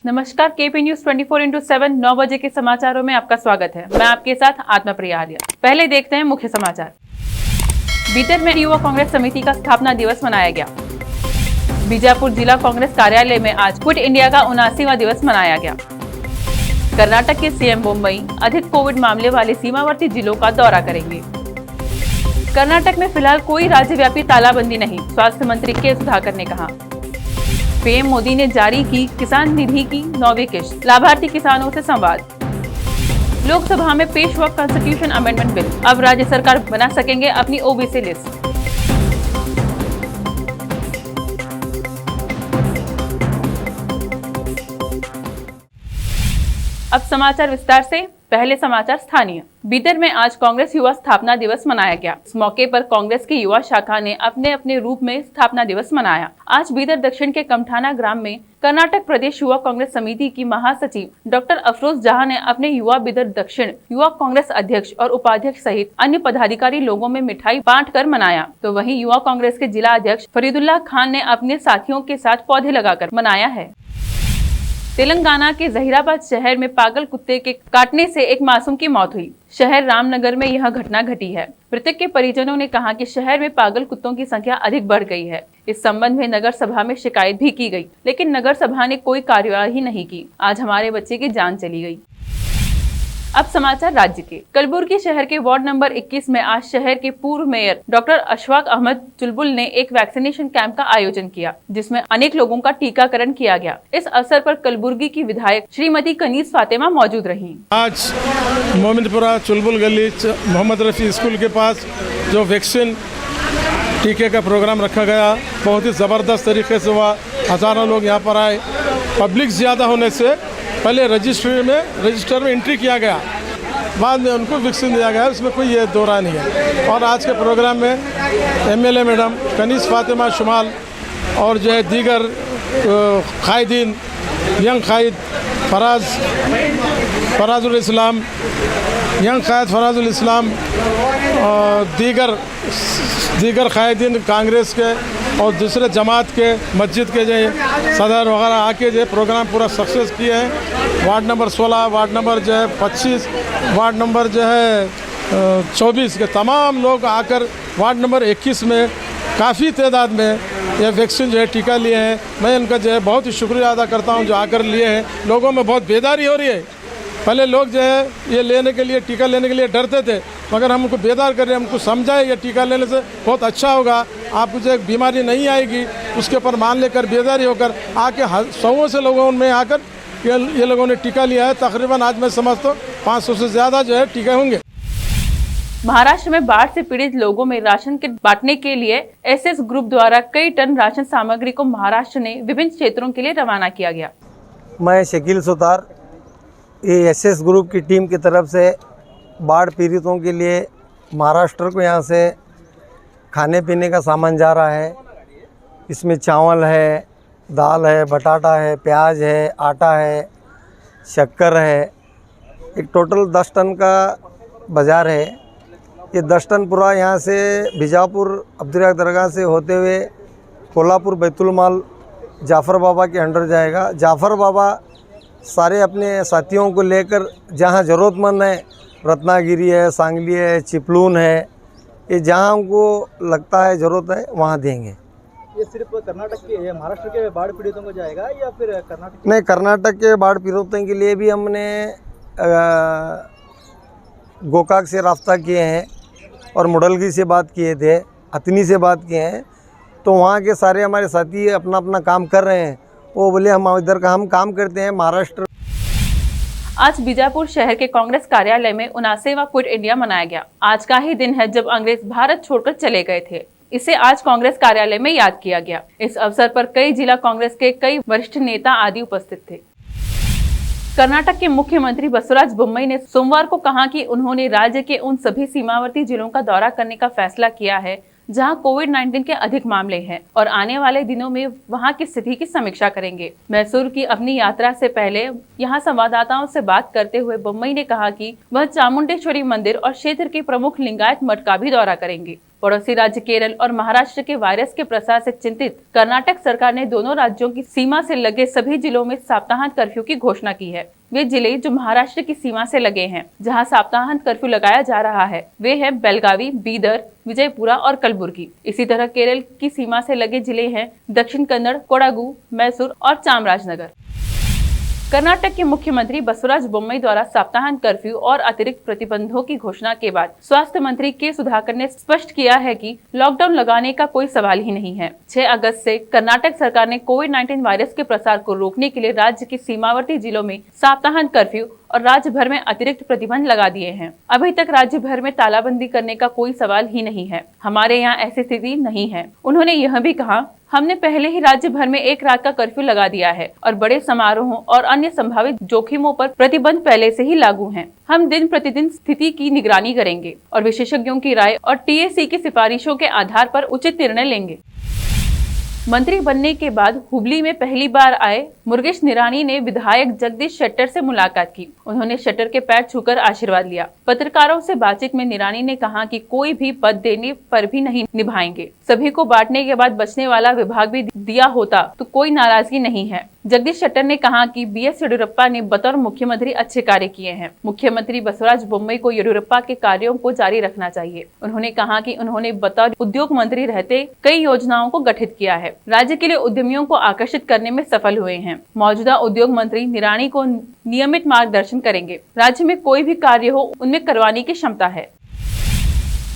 नमस्कार, KP news 24/7 9 बजे के समाचारों में आपका स्वागत है। मैं आपके साथ आत्मप्रिया आर्य। पहले देखते हैं मुख्य समाचार। बीदर में युवा कांग्रेस समिति का स्थापना दिवस मनाया गया। बीजापुर जिला कांग्रेस कार्यालय में आज क्विट इंडिया का 79वां दिवस मनाया गया। कर्नाटक के सीएम मुंबई अधिक कोविड मामले वाले सीमावर्ती जिलों का दौरा करेंगे। कर्नाटक में फिलहाल कोई राज्यव्यापी तालाबंदी नहीं, स्वास्थ्य मंत्री के सुधाकर ने कहा। पीएम मोदी ने जारी की किसान निधि की 9वीं किश्त, लाभार्थी किसानों से संवाद। लोकसभा में पेश हुआ कॉन्स्टिट्यूशन अमेंडमेंट बिल, अब राज्य सरकार बना सकेंगे अपनी ओबीसी लिस्ट। अब समाचार विस्तार से। पहले समाचार स्थानीय। बीदर में आज कांग्रेस युवा स्थापना दिवस मनाया गया। इस मौके पर कांग्रेस की युवा शाखा ने अपने अपने रूप में स्थापना दिवस मनाया। आज बीदर दक्षिण के कमठाना ग्राम में कर्नाटक प्रदेश युवा कांग्रेस समिति की महासचिव डॉक्टर अफरोज जहां ने अपने युवा बीदर दक्षिण युवा कांग्रेस अध्यक्ष और उपाध्यक्ष सहित अन्य पदाधिकारी लोगों में मिठाई बांट कर मनाया। तो वहीं युवा कांग्रेस के जिला अध्यक्ष फरीदुल्लाह खान ने अपने साथियों के साथ पौधे लगाकर मनाया है। तेलंगाना के जहीराबाद शहर में पागल कुत्ते के काटने से एक मासूम की मौत हुई। शहर रामनगर में यह घटना घटी है। मृतक के परिजनों ने कहा कि शहर में पागल कुत्तों की संख्या अधिक बढ़ गई है। इस संबंध में नगर सभा में शिकायत भी की गई, लेकिन नगर सभा ने कोई कार्यवाही नहीं की। आज हमारे बच्चे की जान चली गई। अब समाचार राज्य के। कलबुर्गी शहर के वार्ड नंबर 21 में आज शहर के पूर्व मेयर डॉक्टर अशफाक अहमद चुलबुल ने एक वैक्सीनेशन कैंप का आयोजन किया, जिसमें अनेक लोगों का टीकाकरण किया गया। इस अवसर पर कलबुर्गी की विधायक श्रीमती कनीज फातिमा मौजूद रहीं। आज मोमिनपुरा चुलबुल गली मोहम्मद रफी स्कूल के पास जो वैक्सीन टीके का प्रोग्राम रखा गया, बहुत ही ज़बरदस्त तरीके से हुआ। हज़ारों लोग यहाँ पर आए। पब्लिक ज़्यादा होने से पहले रजिस्टर में एंट्री किया गया, बाद में उनको वैक्सीन दिया गया। उसमें कोई ये दो राय नहीं है। और आज के प्रोग्राम में एमएलए मैडम कनीज फातिमा शुमाल और जो है दीगर कायदीन, यंग कायद फराजुल इस्लाम, यंग कायद फराजुल इस्लाम और दीगर कायदीन कांग्रेस के और दूसरे जमात के मस्जिद के जो सदर वगैरह आके जो प्रोग्राम पूरा सक्सेस किए हैं। वार्ड नंबर 16, वार्ड नंबर जो है 25, वार्ड नंबर जो है 24 के तमाम लोग आकर वार्ड नंबर 21 में काफ़ी तादाद में ये वैक्सीन जो है टीका लिए हैं। मैं उनका जो है बहुत ही शुक्रिया अदा करता हूँ जो आकर लिए हैं। लोगों में बहुत बेदारी हो रही है। पहले लोग जो है ये लेने के लिए, टीका लेने के लिए डरते थे, मगर हम उनको बेदार कर रहे हैं, हमको समझाए ये टीका लेने से बहुत अच्छा होगा, आपको जो एक बीमारी नहीं आएगी, उसके ऊपर मान लेकर बेदारी होकर आके सौों से लोगों में आकर ये लोगों ने टीका लिया है। तकरीबन आज मैं समझता हूँ 500 से ज़्यादा जो है टीके होंगे। महाराष्ट्र में बाढ़ से पीड़ित लोगों में राशन किट बांटने के लिए एसएस ग्रुप द्वारा कई टन राशन सामग्री को महाराष्ट्र ने विभिन्न क्षेत्रों के लिए रवाना किया गया। मैं शकील सुतार, ये एसएस ग्रुप की टीम की तरफ से बाढ़ पीड़ितों के लिए महाराष्ट्र को यहाँ से खाने पीने का सामान जा रहा है। इसमें चावल है, दाल है, बटाटा है, प्याज है, आटा है, शक्कर है। एक टोटल 10 टन का बाज़ार है। ये 10 टन पूरा यहाँ से बीजापुर अब्दुल दरगाह से होते हुए कोल्हापुर बैतुलमाल जाफ़र बाबा के अंडर जाएगा। जाफ़र बाबा सारे अपने साथियों को लेकर जहाँ ज़रूरतमंद है, रत्नागिरी है, सांगली है, चिपलून है, ये जहाँ उनको लगता है ज़रूरत है वहाँ देंगे। ये सिर्फ कर्नाटक के, महाराष्ट्र के बाढ़ पीड़ितों को जाएगा या फिर कर्नाटक? नहीं, कर्नाटक के बाढ़ पीड़ितों के लिए भी हमने गोकाक से राब्ता किए हैं और मुडलगी से बात किए थे, अतनी से बात किए हैं। तो वहाँ के सारे हमारे साथी अपना अपना काम कर रहे हैं। वो बोले हम इधर का हम काम करते हैं महाराष्ट्र। आज बीजापुर शहर के कांग्रेस कार्यालय में 79वां क्विट इंडिया मनाया गया। आज का ही दिन है जब अंग्रेज भारत छोड़कर चले गए थे। इसे आज कांग्रेस कार्यालय में याद किया गया। इस अवसर पर कई जिला कांग्रेस के कई वरिष्ठ नेता आदि उपस्थित थे। कर्नाटक के मुख्यमंत्री बसवराज बोम्मई ने सोमवार को कहा कि उन्होंने राज्य के उन सभी सीमावर्ती जिलों का दौरा करने का फैसला किया है जहां कोविड-19 के अधिक मामले हैं और आने वाले दिनों में वहां की स्थिति की समीक्षा करेंगे। मैसूर की अपनी यात्रा से पहले यहां संवाददाताओं से बात करते हुए बोम्मई ने कहा कि वह चामुंडेश्वरी मंदिर और क्षेत्र के प्रमुख लिंगायत मठ का भी दौरा करेंगे। पड़ोसी राज्य केरल और महाराष्ट्र के वायरस के प्रसार से चिंतित कर्नाटक सरकार ने दोनों राज्यों की सीमा से लगे सभी जिलों में सप्ताहांत कर्फ्यू की घोषणा की है। वे जिले जो महाराष्ट्र की सीमा से लगे हैं, जहां सप्ताहांत कर्फ्यू लगाया जा रहा है, वे हैं बेलगावी, बीदर, विजयपुरा और कलबुर्गी। इसी तरह केरल की सीमा से लगे जिले हैं दक्षिण कन्नड़, कोडागु, मैसूर और चामराजनगर। कर्नाटक के मुख्यमंत्री बसवराज बोम्मई द्वारा सप्ताहांत कर्फ्यू और अतिरिक्त प्रतिबंधों की घोषणा के बाद स्वास्थ्य मंत्री के सुधाकर ने स्पष्ट किया है कि लॉकडाउन लगाने का कोई सवाल ही नहीं है। 6 अगस्त से कर्नाटक सरकार ने कोविड-19 वायरस के प्रसार को रोकने के लिए राज्य के सीमावर्ती जिलों में सप्ताहांत कर्फ्यू और राज्य भर में अतिरिक्त प्रतिबंध लगा दिए हैं। अभी तक राज्य भर में तालाबंदी करने का कोई सवाल ही नहीं है। हमारे यहाँ ऐसी स्थिति नहीं है। उन्होंने यह भी कहा, हमने पहले ही राज्य भर में 1 रात का कर्फ्यू लगा दिया है और बड़े समारोहों और अन्य संभावित जोखिमों पर प्रतिबंध पहले से ही लागू हैं। हम दिन प्रतिदिन स्थिति की निगरानी करेंगे और विशेषज्ञों की राय और टीएसी की सिफारिशों के आधार पर उचित निर्णय लेंगे। मंत्री बनने के बाद हुबली में पहली बार आए मुरुगेश निरानी ने विधायक जगदीश शेट्टर से मुलाकात की। उन्होंने शेट्टर के पैर छूकर आशीर्वाद लिया। पत्रकारों से बातचीत में निरानी ने कहा कि कोई भी पद देने पर भी नहीं निभाएंगे। सभी को बांटने के बाद बचने वाला विभाग भी दिया होता तो कोई नाराजगी नहीं है। जगदीश शेट्टर ने कहा कि बीएस येडियुरप्पा ने बतौर मुख्यमंत्री अच्छे कार्य किए हैं। मुख्यमंत्री बसवराज बोम्मई को येडियुरप्पा के कार्यों को जारी रखना चाहिए। उन्होंने कहा कि उन्होंने बतौर उद्योग मंत्री रहते कई योजनाओं को गठित किया है। राज्य के लिए उद्यमियों को आकर्षित करने में सफल हुए हैं। मौजूदा उद्योग मंत्री निरानी को नियमित मार्गदर्शन करेंगे। राज्य में कोई भी कार्य हो उनमें करवाने की क्षमता है।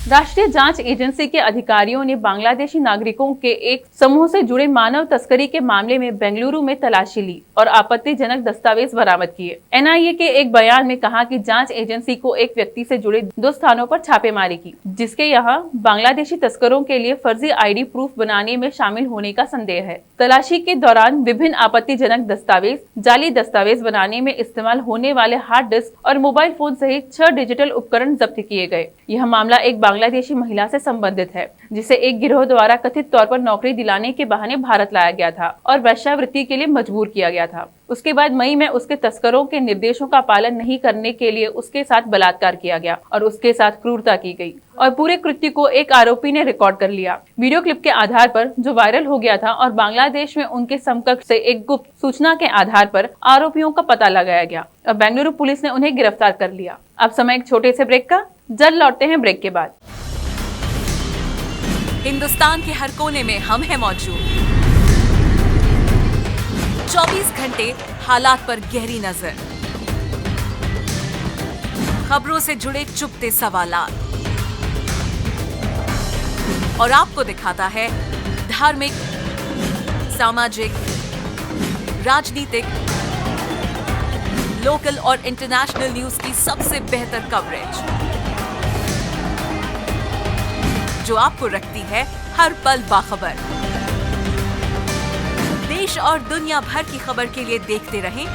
राष्ट्रीय जांच एजेंसी के अधिकारियों ने बांग्लादेशी नागरिकों के एक समूह से जुड़े मानव तस्करी के मामले में बेंगलुरु में तलाशी ली और आपत्तिजनक दस्तावेज बरामद किए। एनआईए के एक बयान में कहा कि जांच एजेंसी को एक व्यक्ति से जुड़े 2 स्थानों पर छापेमारी की, जिसके यहाँ बांग्लादेशी तस्करों के लिए फर्जी आईडी प्रूफ बनाने में शामिल होने का संदेह है। तलाशी के दौरान विभिन्न आपत्तिजनक दस्तावेज, जाली दस्तावेज बनाने में इस्तेमाल होने वाले हार्ड डिस्क और मोबाइल फोन सहित 6 डिजिटल उपकरण जब्त किए गए। यह मामला एक बांग्लादेशी महिला से संबंधित है, जिसे एक गिरोह द्वारा कथित तौर पर नौकरी दिलाने के बहाने भारत लाया गया था और वेश्यावृत्ति के लिए मजबूर किया गया था। उसके बाद मई में उसके तस्करों के निर्देशों का पालन नहीं करने के लिए उसके साथ बलात्कार किया गया और उसके साथ क्रूरता की गई और पूरे कृत्य को एक आरोपी ने रिकॉर्ड कर लिया। वीडियो क्लिप के आधार पर जो वायरल हो गया था और बांग्लादेश में उनके समकक्ष से एक गुप्त सूचना के आधार पर आरोपियों का पता लगाया गया और बेंगलुरु पुलिस ने उन्हें गिरफ्तार कर लिया। अब समय एक छोटे से ब्रेक का, जल्द लौटते हैं ब्रेक के बाद। हिंदुस्तान के हर कोने में हम हैं मौजूद। 24 घंटे हालात पर गहरी नजर, खबरों से जुड़े चुपते सवालात और आपको दिखाता है धार्मिक, सामाजिक, राजनीतिक, लोकल और इंटरनेशनल न्यूज की सबसे बेहतर कवरेज, जो आपको रखती है हर पल बाखबर। देश और दुनिया भर की खबर के लिए देखते रहें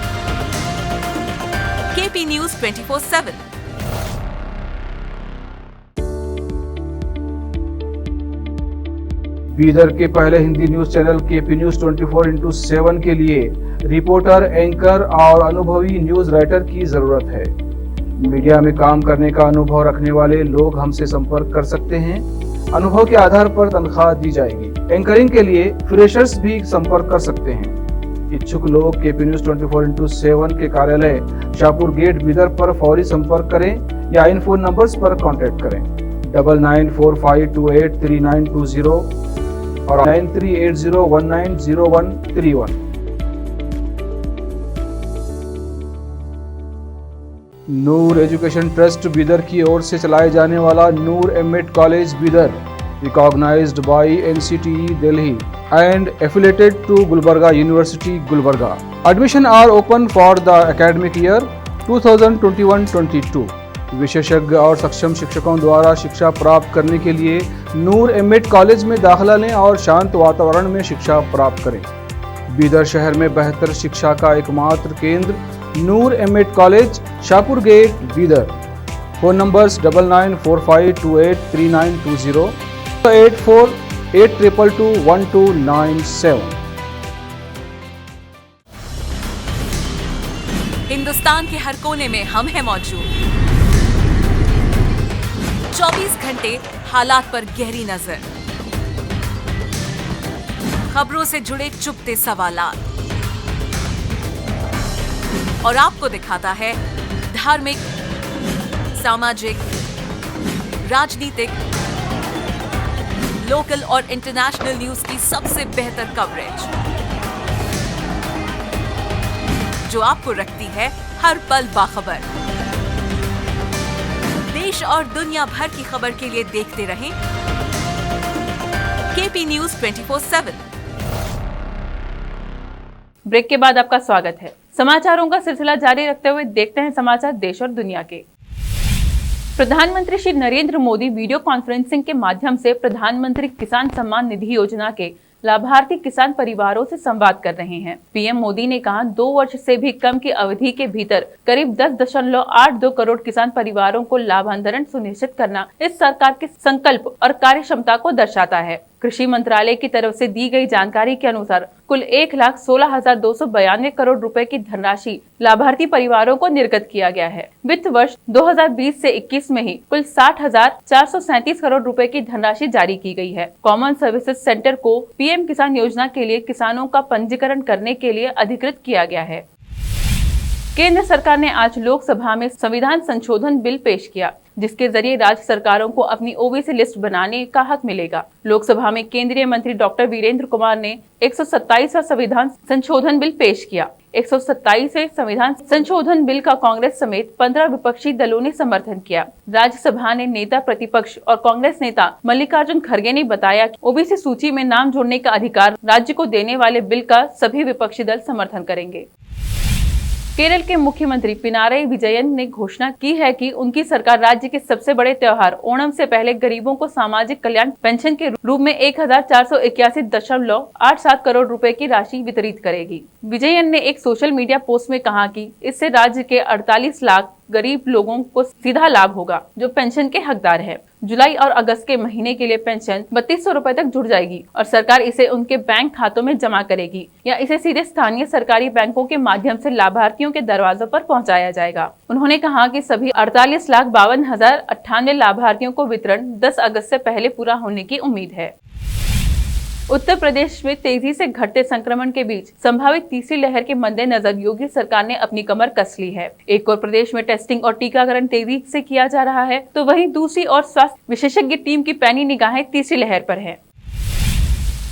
केपी न्यूज 24/7। बीदर के पहले Hindi news channel KP news 24/7 के लिए रिपोर्टर, एंकर और अनुभवी न्यूज राइटर की जरूरत है। मीडिया में काम करने का अनुभव रखने वाले लोग हमसे संपर्क कर सकते हैं। अनुभव के आधार पर तनख्वाह दी जाएगी। एंकरिंग के लिए फ्रेशर्स भी संपर्क कर सकते हैं। इच्छुक लोग केपी न्यूज 24/7 के कार्यालय शाहपुर गेट बीदर पर फौरी संपर्क करें या इन फोन नंबर्स पर कांटेक्ट करें 9945283920 और 9380190131। नूर एजुकेशन ट्रस्ट बीदर की ओर से चलाए जाने वाला Noor MEd college Bidar, recognized by NCTE Delhi and affiliated to Gulbarga University, Gulbarga. Admission are open for the academic year 2021-22. विशेषज्ञ और सक्षम शिक्षकों द्वारा शिक्षा प्राप्त करने के लिए नूर एमएड कॉलेज में दाखिला लें और शांत वातावरण में शिक्षा प्राप्त करें। बीदर शहर में बेहतर शिक्षा का एकमात्र केंद्र Noor MEd college, Shahpur gate, Bidar. Phone numbers 9945283920, 8482221297। Hindustan के हर कोने में हम हैं मौजूद। 24 घंटे हालात पर गहरी नजर, खबरों से जुड़े चुपते सवालात, और आपको दिखाता है धार्मिक, सामाजिक, राजनीतिक, लोकल और इंटरनेशनल न्यूज की सबसे बेहतर कवरेज, जो आपको रखती है हर पल बाखबर। देश और दुनिया भर की खबर के लिए देखते रहें केपी न्यूज 24/7। ब्रेक के बाद आपका स्वागत है। समाचारों का सिलसिला जारी रखते हुए देखते हैं समाचार देश और दुनिया के। प्रधानमंत्री श्री नरेंद्र मोदी वीडियो कॉन्फ्रेंसिंग के माध्यम से प्रधानमंत्री किसान सम्मान निधि योजना के लाभार्थी किसान परिवारों से संवाद कर रहे हैं। पीएम मोदी ने कहा, 2 वर्ष से भी कम की अवधि के भीतर करीब 10.82 करोड़ किसान परिवारों को लाभांतरण सुनिश्चित करना इस सरकार के संकल्प और कार्यक्षमता को दर्शाता है। कृषि मंत्रालय की तरफ से दी गई जानकारी के अनुसार कुल 1,16,292 करोड़ रुपए की धनराशि लाभार्थी परिवारों को निर्गत किया गया है। वित्त वर्ष 2020 से 21 में ही कुल 60,437 करोड़ रुपए की धनराशि जारी की गई है। कॉमन सर्विसेज सेंटर को पीएम किसान योजना के लिए किसानों का पंजीकरण करने के लिए अधिकृत किया गया है। केंद्र सरकार ने आज लोकसभा में संविधान संशोधन बिल पेश किया, जिसके जरिए राज्य सरकारों को अपनी ओबीसी लिस्ट बनाने का हक मिलेगा। लोकसभा में केंद्रीय मंत्री डॉक्टर वीरेंद्र कुमार ने 127वां संविधान संशोधन बिल पेश किया। 127वें संविधान संशोधन बिल का कांग्रेस समेत 15 विपक्षी दलों ने समर्थन किया। राज्यसभा ने नेता प्रतिपक्ष और कांग्रेस नेता मल्लिकार्जुन खड़गे ने बताया कि ओबीसी सूची में नाम जोड़ने का अधिकार राज्य को देने वाले बिल का सभी विपक्षी दल समर्थन करेंगे। केरल के मुख्यमंत्री पिनाराई विजयन ने घोषणा की है कि उनकी सरकार राज्य के सबसे बड़े त्योहार ओणम से पहले गरीबों को सामाजिक कल्याण पेंशन के रूप में 1,481.87 करोड़ रुपए की राशि वितरित करेगी। विजयन ने एक सोशल मीडिया पोस्ट में कहा कि इससे राज्य के 48 लाख गरीब लोगों को सीधा लाभ होगा, जो पेंशन के हकदार हैं। जुलाई और अगस्त के महीने के लिए पेंशन 3200 रुपए तक जुड़ जाएगी और सरकार इसे उनके बैंक खातों में जमा करेगी या इसे सीधे स्थानीय सरकारी बैंकों के माध्यम से लाभार्थियों के दरवाजों पर पहुंचाया जाएगा। उन्होंने कहा कि सभी 48,52,098 लाभार्थियों को वितरण 10 अगस्त से पहले पूरा होने की उम्मीद है। उत्तर प्रदेश में तेजी से घटते संक्रमण के बीच संभावित तीसरी लहर के मद्देनजर योगी सरकार ने अपनी कमर कस ली है। एक और प्रदेश में टेस्टिंग और टीकाकरण तेजी से किया जा रहा है, तो वहीं दूसरी ओर स्वास्थ्य विशेषज्ञ टीम की पैनी निगाहें तीसरी लहर पर है।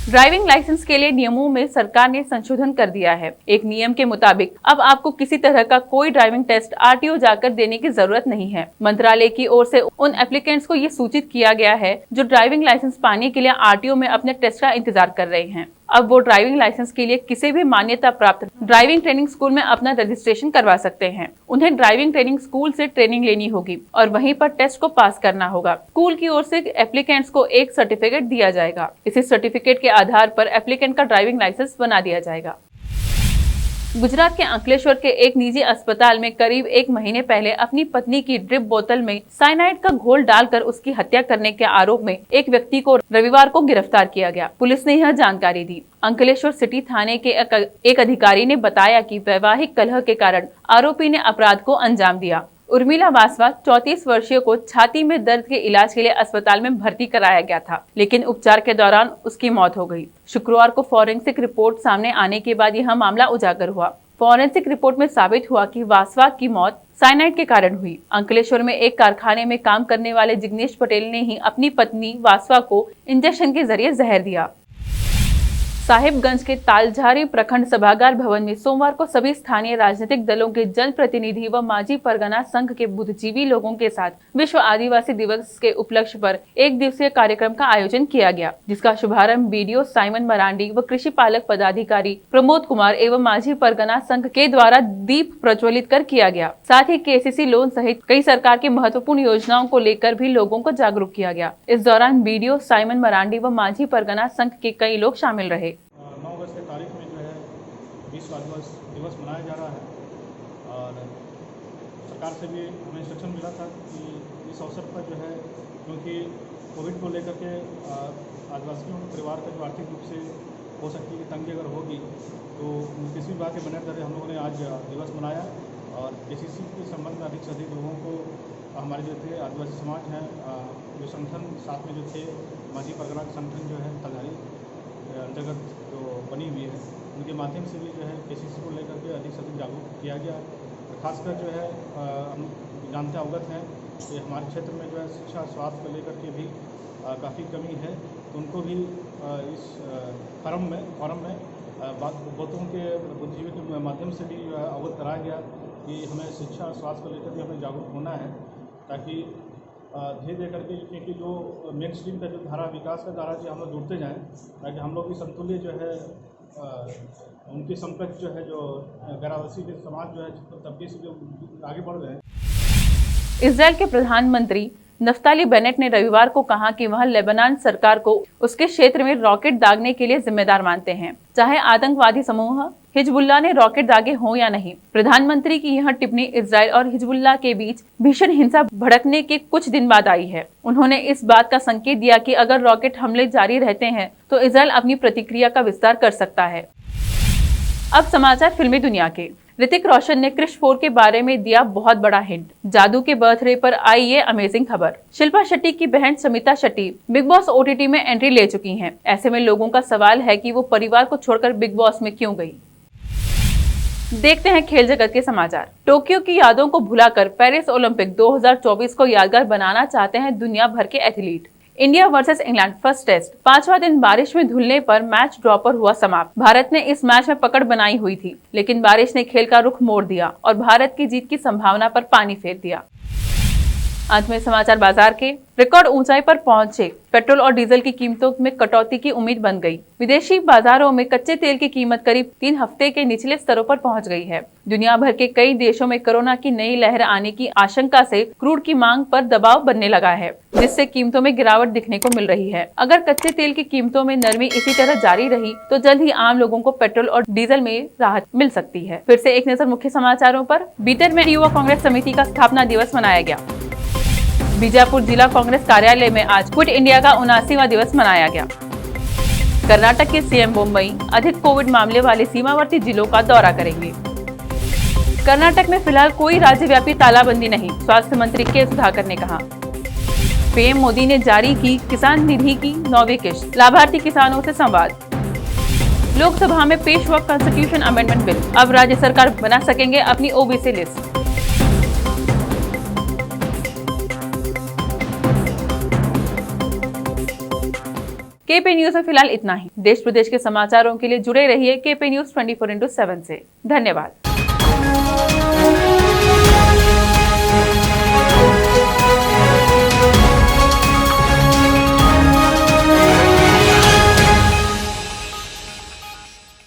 ड्राइविंग लाइसेंस के लिए नियमों में सरकार ने संशोधन कर दिया है। एक नियम के मुताबिक अब आपको किसी तरह का कोई ड्राइविंग टेस्ट आरटीओ जाकर देने की जरूरत नहीं है। मंत्रालय की ओर से उन एप्लीकेंट्स को ये सूचित किया गया है जो ड्राइविंग लाइसेंस पाने के लिए आरटीओ में अपने टेस्ट का इंतजार कर रहे हैं। अब वो ड्राइविंग लाइसेंस के लिए किसी भी मान्यता प्राप्त ड्राइविंग ट्रेनिंग स्कूल में अपना रजिस्ट्रेशन करवा सकते हैं। उन्हें ड्राइविंग ट्रेनिंग स्कूल से ट्रेनिंग लेनी होगी और वहीं पर टेस्ट को पास करना होगा। स्कूल की ओर से एप्लीकेंट्स को एक सर्टिफिकेट दिया जाएगा। इसी सर्टिफिकेट के आधार पर एप्लीकेंट का ड्राइविंग लाइसेंस बना दिया जाएगा। गुजरात के अंकलेश्वर के एक निजी अस्पताल में करीब 1 महीने पहले अपनी पत्नी की ड्रिप बोतल में साइनाइड का घोल डालकर उसकी हत्या करने के आरोप में एक व्यक्ति को रविवार को गिरफ्तार किया गया। पुलिस ने यह जानकारी दी। अंकलेश्वर सिटी थाने के एक अधिकारी ने बताया कि वैवाहिक कलह के कारण आरोपी ने अपराध को अंजाम दिया। उर्मिला वासवा 34 वर्षीय को छाती में दर्द के इलाज के लिए अस्पताल में भर्ती कराया गया था, लेकिन उपचार के दौरान उसकी मौत हो गई। शुक्रवार को फॉरेंसिक रिपोर्ट सामने आने के बाद यह मामला उजागर हुआ। फॉरेंसिक रिपोर्ट में साबित हुआ कि वासवा की मौत साइनाइड के कारण हुई। अंकलेश्वर में एक कारखाने में काम करने वाले जिग्नेश पटेल ने ही अपनी पत्नी वासवा को इंजेक्शन के जरिए जहर दिया। साहिबगंज के तालझारी प्रखंड सभागार भवन में सोमवार को सभी स्थानीय राजनीतिक दलों के जनप्रतिनिधि व माझी परगना संघ के बुद्धिजीवी लोगों के साथ विश्व आदिवासी दिवस के उपलक्ष्य पर एक दिवसीय कार्यक्रम का आयोजन किया गया, जिसका शुभारंभ बीडीओ साइमन मरांडी व कृषि पालक पदाधिकारी प्रमोद कुमार एवं माझी परगना संघ के द्वारा दीप प्रज्वलित कर किया गया। साथ ही केसीसी लोन सहित कई सरकार की महत्वपूर्ण योजनाओं को लेकर भी लोगों को जागरूक किया गया। इस दौरान बीडीओ साइमन मरांडी व माझी परगना संघ के कई लोग शामिल रहे। 9 अगस्त की तारीख में जो है विश्व आदिवासी दिवस मनाया जा रहा है और सरकार से भी हमें इंस्ट्रक्शन मिला था कि इस अवसर पर जो है, क्योंकि कोविड को लेकर के आदिवासियों के परिवार का जो आर्थिक रूप से हो सकती है तंगी अगर होगी, तो किसी भी बात के बनने हम लोगों ने आज दिवस मनाया और केसीसी के संबंध में अधिक से अधिक लोगों को हमारे जो थे आदिवासी समाज हैं, जो संगठन साथ में जो थे माझी परगना संगठन जो है तलहरी अंतर्गत जो बनी हुई है, उनके माध्यम से भी जो है KCC को लेकर के अधिक से अधिक जागरूक किया गया। खासकर जो है हम जानते अवगत हैं कि हमारे क्षेत्र में जो है शिक्षा स्वास्थ्य को लेकर के भी काफ़ी कमी है, तो उनको भी इस फॉरम में बहुतों के बुद्धिजीवी के माध्यम से भी जो है अवगत कराया गया कि हमें शिक्षा और स्वास्थ्य को लेकर भी हमें जागरूक होना है, ताकि धीरे धीरे करके क्योंकि जो मेन स्ट्रीम का जो धारा विकास का धारा जो हम लोग जुड़ते जाएँ, ताकि हम लोग की समतुल्य जो है उनकी समकक्ष जो है जो गैर आदिवासी के समाज जो है तबके से जो आगे बढ़ रहे हैं। इजराइल के प्रधानमंत्री नफ्ताली बेनेट ने रविवार को कहा कि वह लेबनान सरकार को उसके क्षेत्र में रॉकेट दागने के लिए जिम्मेदार मानते हैं, चाहे आतंकवादी समूह हिजबुल्लाह ने रॉकेट दागे हों या नहीं। प्रधानमंत्री की यह टिप्पणी इजराइल और हिजबुल्लाह के बीच भीषण हिंसा भड़कने के कुछ दिन बाद आई है। उन्होंने इस बात का संकेत दिया कि अगर रॉकेट हमले जारी रहते हैं तो इजराइल अपनी प्रतिक्रिया का विस्तार कर सकता है। अब समाचार फिल्मी दुनिया के। ऋतिक रोशन ने क्रिश 4 के बारे में दिया बहुत बड़ा हिंट। जादू के बर्थडे पर आई ये अमेजिंग खबर। शिल्पा शेट्टी की बहन Samita Shetty big boss OTT में एंट्री ले चुकी हैं। ऐसे में लोगों का सवाल है कि वो परिवार को छोड़कर बिग बॉस में क्यों गई। देखते हैं खेल जगत के समाचार। टोक्यो की यादों को भुलाकर पेरिस ओलंपिक 2024 को यादगार बनाना चाहते हैं दुनिया भर के athlete. India versus England first test 5वां दिन बारिश में धुलने पर मैच ड्रॉ पर हुआ समाप्त। भारत ने इस मैच में पकड़ बनाई हुई थी, लेकिन बारिश ने खेल का रुख मोड़ दिया और भारत की जीत की संभावना पर पानी फेर दिया। अंत में समाचार बाजार के। रिकॉर्ड ऊंचाई पर पहुंचे पेट्रोल और डीजल की कीमतों में कटौती की उम्मीद बन गई। विदेशी बाजारों में कच्चे तेल की कीमत करीब 3 हफ्ते के निचले स्तरों पर पहुंच गई है। दुनिया भर के कई देशों में कोरोना की नई लहर आने की आशंका से क्रूड की मांग पर दबाव बनने लगा है, जिससे कीमतों में गिरावट दिखने को मिल रही है। अगर कच्चे तेल की कीमतों में नरमी इसी तरह जारी रही तो जल्द ही आम लोगों को पेट्रोल और डीजल में राहत मिल सकती है। फिर से एक नजर मुख्य समाचारों पर। बीदर में युवा कांग्रेस समिति का स्थापना दिवस मनाया गया। बीजापुर जिला कांग्रेस कार्यालय में आज क्विट इंडिया का 79वां दिवस मनाया गया। कर्नाटक के CM मुंबई अधिक कोविड मामले वाले सीमावर्ती जिलों का दौरा करेंगे। कर्नाटक में फिलहाल कोई राज्यव्यापी तालाबंदी नहीं, स्वास्थ्य मंत्री के सुधाकर ने कहा। PM मोदी ने जारी की किसान निधि की 9वीं किश्त, लाभार्थी किसानों से संवाद। लोकसभा में पेश हुआ कॉन्स्टिट्यूशन अमेंडमेंट बिल, अब राज्य सरकार बना सकेंगे अपनी OBC लिस्ट। KP न्यूज में फिलहाल इतना ही। देश प्रदेश के समाचारों के लिए जुड़े रहिए KP न्यूज 24/7 से। धन्यवाद।